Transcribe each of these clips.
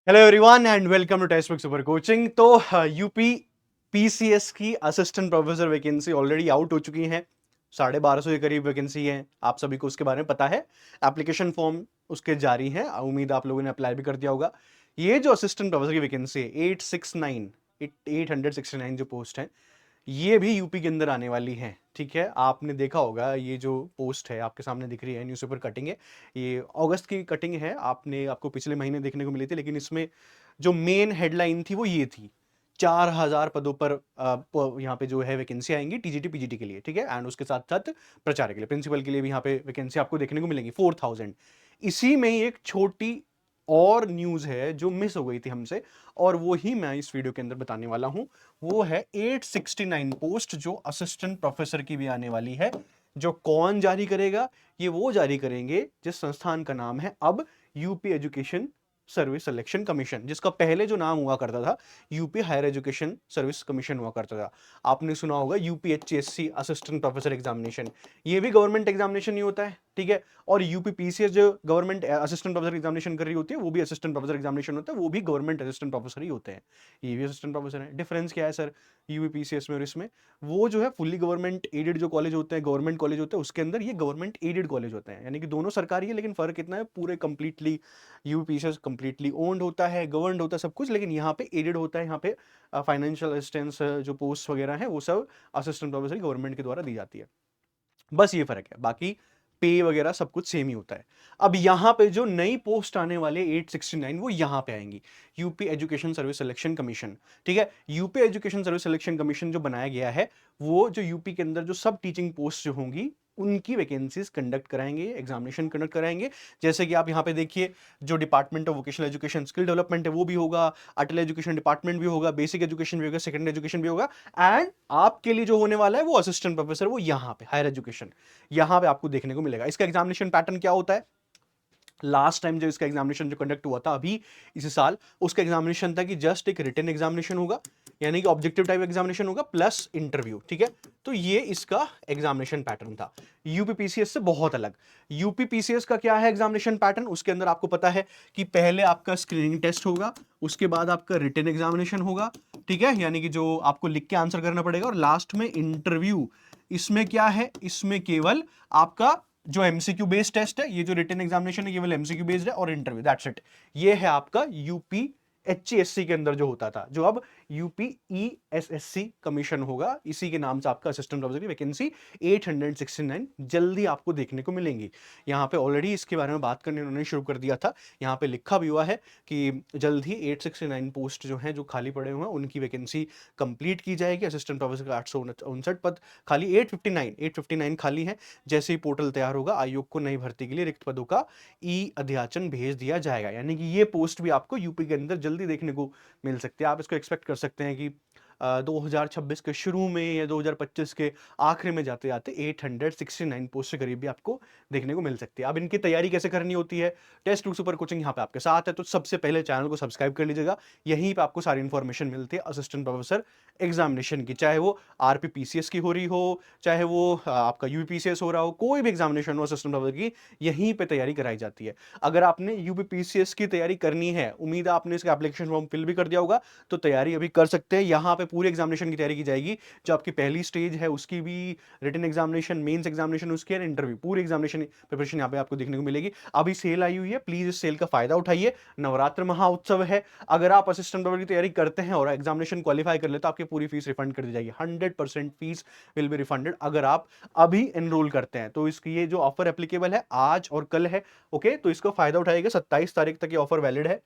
Hello everyone and welcome to text book super coaching. तो UP PCS की assistant professor vacancy already out हो चुकी हैं। 1250 के करीब वैकेंसी है, आप सभी को उसके बारे में पता है। एप्लीकेशन फॉर्म उसके जारी हैं, उम्मीद आप लोगों ने अप्लाई भी कर दिया होगा। ये जो असिस्टेंट प्रोफेसर की वैकेंसी है 869 जो पोस्ट है, ये भी यूपी के अंदर आने वाली है। ठीक है, आपने देखा होगा ये जो पोस्ट है आपके सामने दिख रही है, न्यूज़पेपर कटिंग है। ये अगस्त की कटिंग है, आपको पिछले महीने देखने को मिली थी, लेकिन इसमें जो मेन हेडलाइन थी वो ये थी, 4000 पदों पर यहाँ पे जो है वैकेंसी आएंगी टीजीटी पीजीटी के लिए। ठीक है, एंड उसके साथ साथ प्राचार्य के लिए, प्रिंसिपल के लिए भी यहाँ पे वैकेंसी आपको देखने को मिलेंगी 4000। इसी में ही एक छोटी और न्यूज है जो मिस हो गई थी हमसे, और वो ही मैं इस वीडियो के अंदर बताने वाला हूं। वो है 869 पोस्ट जो असिस्टेंट प्रोफेसर की भी आने वाली है। जो कौन जारी करेगा? ये वो जारी करेंगे जिस संस्थान का नाम है अब UP education service selection commission, जिसका पहले जो नाम हुआ करता था UP higher education service commission हुआ करता था। आपने सुना होगा यूपीएचएससी असिस्टेंट प्रोफेसर एग्जामिनेशन, ये भी गवर्नमेंट एग्जामिनेशन ही होता है। ठीक है, और यूपीपीसीएस जो गवर्नमेंट असिस्टेंट प्रोफेसर एग्जामिनेशन कर रही होती है वो भी असिस्टेंट प्रोफेसर एग्जामिनेशन होता है, वो भी गवर्नमेंट असिस्टेंट प्रोफेसर ही होते हैं। ये भी असिस्टेंट प्रोफेसर है। डिफरेंस क्या है सर यूपीपीसीएस में और इसमें? वो जो है फुल्ली गवर्नमेंट एडेड जो कॉलेज होते हैं, गवर्नमेंट कॉलेज होते हैं, उसके अंदर ये गवर्नमेंट एडेड कॉलेज होते हैं, यानी कि दोनों सरकारी है, लेकिन फर्क इतना है पूरे कंप्लीटली यूपीपीसीएस कंप्लीटली ओन्ड होता है, गवर्नड होता है सब कुछ, लेकिन यहाँ पे एडेड होता है। यहाँ पे फाइनेंशियल असिस्टेंस जो पोस्ट वगैरह है वो सब असिस्टेंट प्रोफेसर गवर्नमेंट के द्वारा दी जाती है। बस ये फर्क है, बाकी पे वगैरह सब कुछ सेम ही होता है। अब यहां पे जो नई पोस्ट आने वाले 869 वो यहां पे आएंगी, UP education service selection commission. ठीक है, UP education service selection commission जो बनाया गया है, वो जो यूपी के अंदर जो सब टीचिंग पोस्ट जो होंगी उनकी वैकेंसीज कंडक्ट कराएंगे, एग्जामिनेशन कंडक्ट कराएंगे। जैसे कि आप यहां पे देखिए, जो department of vocational education skill development है वो भी होगा, अटल एजुकेशन डिपार्टमेंट भी होगा, बेसिक एजुकेशन भी होगा, सेकेंडरी एजुकेशन भी होगा, एंड आपके लिए जो होने वाला है वो असिस्टेंट प्रोफेसर, वो यहां पे हायर एजुकेशन, यहां पे आपको देखने को मिलेगा। इसका एग्जामिनेशन पैटर्न क्या होता है? लास्ट टाइम जो इसका एग्जामिनेशन जो कंडक्ट हुआ था अभी इस साल, उसका एग्जामिनेशन था कि जस्ट एक रिटन एग्जामिनेशन होगा, यानी कि ऑब्जेक्टिव टाइप एग्जामिनेशन होगा प्लस इंटरव्यू। ठीक है, तो ये इसका एग्जामिनेशन पैटर्न था, यूपीपीसीएस से बहुत अलग। यूपीपीसीएस का क्या है एग्जामिनेशन पैटर्न? उसके अंदर आपको पता है कि पहले आपका स्क्रीनिंग टेस्ट होगा, उसके बाद आपका रिटन एग्जामिनेशन होगा। ठीक है, यानी कि जो आपको लिख के आंसर करना पड़ेगा, और लास्ट में इंटरव्यू। इसमें क्या है? इसमें केवल आपका जो एमसीक्यू बेस्ड टेस्ट है, ये जो रिटन एग्जामिनेशन है केवल एमसीक्यू बेस्ड है, और इंटरव्यू, दैट्स इट। ये है आपका यूपी एचएससी के अंदर जो होता था, जो अब यूपी ईएसएससी कमीशन होगा। इसी के नाम से आपका असिस्टेंट प्रोफेसर की वैकेंसी 869 जल्दी आपको देखने को मिलेंगी। यहाँ पे ऑलरेडी इसके बारे में बात करने उन्होंने शुरू कर दिया था, यहाँ पे लिखा भी हुआ है कि जल्द ही 869 पोस्ट जो हैं, जो खाली पड़े हुए हैं, उनकी वैकेंसी कंप्लीट की जाएगी। असिस्टेंट प्रोफेसर का 859 पद खाली, 859 खाली है। जैसे ही पोर्टल तैयार होगा, आयोग को नई भर्ती के लिए रिक्त पदों का ई अध्याचन भेज दिया जाएगा, यानी कि ये पोस्ट भी आपको यूपी के अंदर जल्दी देखने को मिल सकती है। आप इसको एक्सपेक्ट कर सकते हैं कि 2026 के शुरू में या 2025 के आखिरी में जाते जाते 869 पोस्ट के करीब भी आपको देखने को मिल सकती है। अब इनकी तैयारी कैसे करनी होती है? टेस्ट बुक सुपर कोचिंग यहाँ पे आपके साथ है, तो सबसे पहले चैनल को सब्सक्राइब कर लीजिएगा। यहीं पे आपको सारी इंफॉर्मेशन मिलती है असिस्टेंट प्रोफेसर एग्जामिनेशन की, चाहे वो आरपीपीसीएस की हो रही हो, चाहे वो आपका यूपीसीएस हो रहा हो, कोई भी एग्जामिनेशन हो असिस्टेंट प्रोफेसर की, यहीं पे तैयारी कराई जाती है। अगर आपने यूपीपीसीएस की तैयारी करनी है, उम्मीद है आपने इसका एप्लीकेशन फॉर्म फिल भी कर दिया होगा, तो तैयारी अभी कर सकते हैं। यहाँ पे पूरी एग्जामिनेशन की तैयारी की जाएगी, जो आपकी पहली स्टेज है उसकी भी, रिटन एग्जामिनेशन, मेंस एग्जामिनेशन उसकी, इंटरव्यू, पूरी एग्जामिनेशन प्रिपरेशन यहाँ पे आपको देखने को मिलेगी। अभी सेल आई हुई है, प्लीज इस सेल का फायदा उठाइए। नवरात्र महोत्सव है, अगर आप असिस्टेंट प्रोफेसर की तैयारी करते हैं और एग्जामिनेशन क्वालिफाई कर लेते तो आपकी पूरी फीस रिफंड कर दी जाएगी। 100% फीस विल बी रिफंडेड अगर आप अभी एनरोल करते हैं। तो इसकी ये जो ऑफर एप्लीकेबल है आज और कल है। ओके, तो इसका फायदा उठाइएगा, 27 तारीख तक ये ऑफर वैलिड है।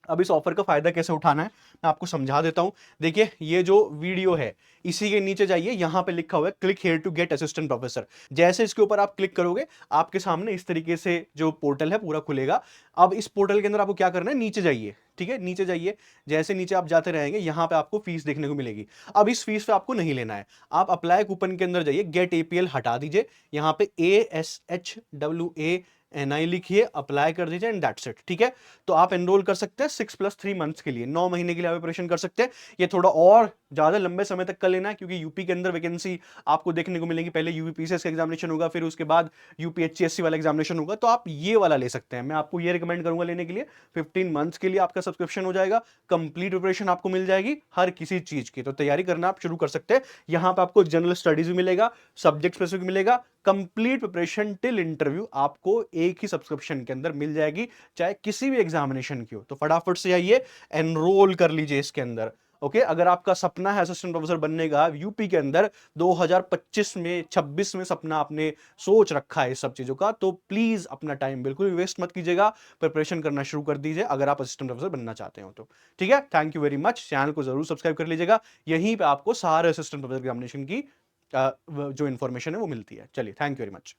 अब इस ऑफर का फायदा कैसे उठाना है मैं आपको समझा देता हूं। देखिए, ये जो वीडियो है इसी के नीचे जाइए, यहां पे लिखा हुआ है click here to get assistant professor. जैसे इसके ऊपर आप क्लिक करोगे, आपके सामने इस तरीके से जो पोर्टल है पूरा खुलेगा। अब इस पोर्टल के अंदर आपको क्या करना है? नीचे जाइए। ठीक है, नीचे जाइए, जैसे नीचे आप जाते रहेंगे यहां पे आपको फीस देखने को मिलेगी। अब इस फीस पे आपको नहीं लेना है, आप अप्लाई कूपन के अंदर जाइए, गेट एपीएल हटा दीजिए। यहां पे ASHWA एनआई लिखिए, अप्लाई कर दीजिए एंड दैट्स इट, ठीक है। तो आप एनरोल कर सकते हैं 6+3 मंथ्स के लिए, 9 महीने के लिए आप प्रिपरेशन कर सकते हैं। ये थोड़ा और ज्यादा लंबे समय तक कर लेना है, क्योंकि यूपी के अंदर वैकेंसी आपको देखने को मिलेगी। पहले यूपीपीसीएस का एग्जामिनेशन होगा, फिर उसके बाद यूपीएचसीएससी वाला एग्जामिनेशन होगा। तो आप ये वाला ले सकते हैं, मैं आपको ये रिकमेंड करूंगा लेने के लिए। 15 मंथ्स के लिए आपका सब्सक्रिप्शन हो जाएगा, कंप्लीट प्रिपरेशन आपको मिल जाएगी हर किसी चीज की। तो तैयारी करना आप शुरू कर सकते हैं। यहां पर आपको जनरल स्टडीज भी मिलेगा, सब्जेक्ट स्पेसिफिक मिलेगा, कंप्लीट प्रिपरेशन टिल इंटरव्यू आपको एक ही सब्सक्रिप्शन के अंदर मिल जाएगी, चाहे किसी भी एग्जामिनेशन की हो। तो फटाफट से आइए, एनरोल कर लीजिए इसके अंदर। ओके, अगर आपका सपना है असिस्टेंट प्रोफेसर बनने का यूपी के अंदर, 2025 में 26 में सपना आपने सोच रखा है इस सब चीजों का, तो प्लीज अपना टाइम बिल्कुल भी वेस्ट मत कीजिएगा, प्रिपरेशन करना शुरू कर दीजिए अगर आप असिस्टेंट प्रोफेसर बनना चाहते हो तो। ठीक है, thank you very much. Channel को जरूर सब्सक्राइब कर लीजिएगा, यहीं पे आपको सारे असिस्टेंट प्रोफेसर एग्जामिनेशन की जो इन्फॉर्मेशन है वो मिलती है। चलिए, थैंक यू वेरी मच।